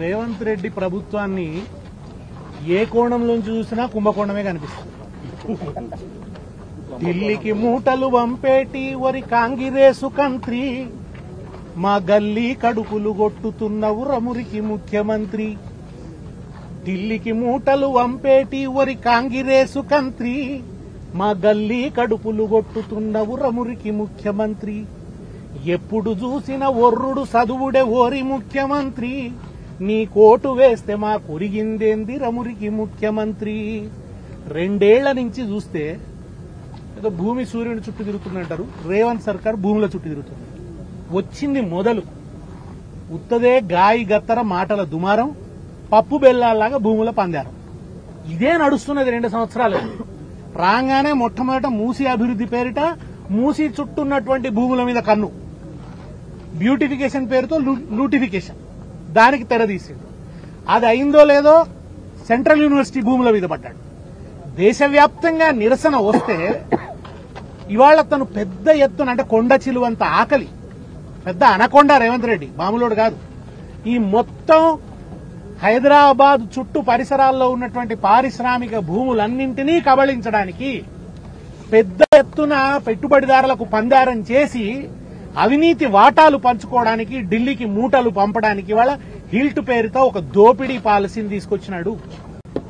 రేవంత్ రెడ్డి ప్రభుత్వాన్ని ఏ కోణంలోంచి చూసినా కుంభకోణమే కనిపిస్తుంది. ఢిల్లీకి మూటలు వంపేటి వరి కాంగిరేసు కంత్రి, మా గల్లీ కడుపులు కొట్టుతున్న ఉరమురికి ముఖ్యమంత్రి. ఢిల్లీకి మూటలు వంపేటి వరి కాంగిరేసు కంత్రి, మా గల్లీ కడుపులు కొట్టుతున్న ఉరమురికి ముఖ్యమంత్రి. ఎప్పుడు చూసిన ఒర్రుడు చదువుడే ఓరి ముఖ్యమంత్రి, నీ కోటు వేస్తే మా కొరిగిందేంది రమురికి ముఖ్యమంత్రి. 2 ఏళ్ల నుంచి చూస్తే ఏదో భూమి సూర్యుని చుట్టూ తిరుగుతుందంటారు, రేవంత్ సర్కార్ భూముల చుట్టూ తిరుగుతుంది. వచ్చింది మొదలు ఉత్తదే గాయి గత్తర మాటల దుమారం, పప్పు బెల్లాలాగా భూముల పందారం. ఇదే నడుస్తున్నది 2 సంవత్సరాలు. రాగానే మొట్టమొదట మూసీ అభివృద్ధి పేరిట మూసీ చుట్టూన్నటువంటి భూముల మీద కన్ను, బ్యూటిఫికేషన్ పేరుతో లూటిఫికేషన్, దానికి తెరదీసిండు. అది అయిందో లేదో సెంట్రల్ యూనివర్సిటీ భూముల మీద పడ్డాడు. దేశవ్యాప్తంగా నిరసన వస్తే ఇవాళ తను పెద్ద ఎత్తున, అంటే కొండ చిలువంత ఆకలి, పెద్ద అనకొండ రేవంత్ రెడ్డి, మామూలుడు కాదు. ఈ మొత్తం హైదరాబాద్ చుట్టూ పరిసరాల్లో ఉన్నటువంటి పారిశ్రామిక భూములన్నింటినీ కబళించడానికి పెద్ద ఎత్తున పెట్టుబడిదారులకు పందారం చేసి అవినీతి వాటాలు పంచుకోవడానికి ఢిల్లీకి మూటలు పంపడానికి వాళ్ళ హిల్ట్ పేరుతో ఒక దోపిడీ పాలసీని తీసుకొచ్చినాడు.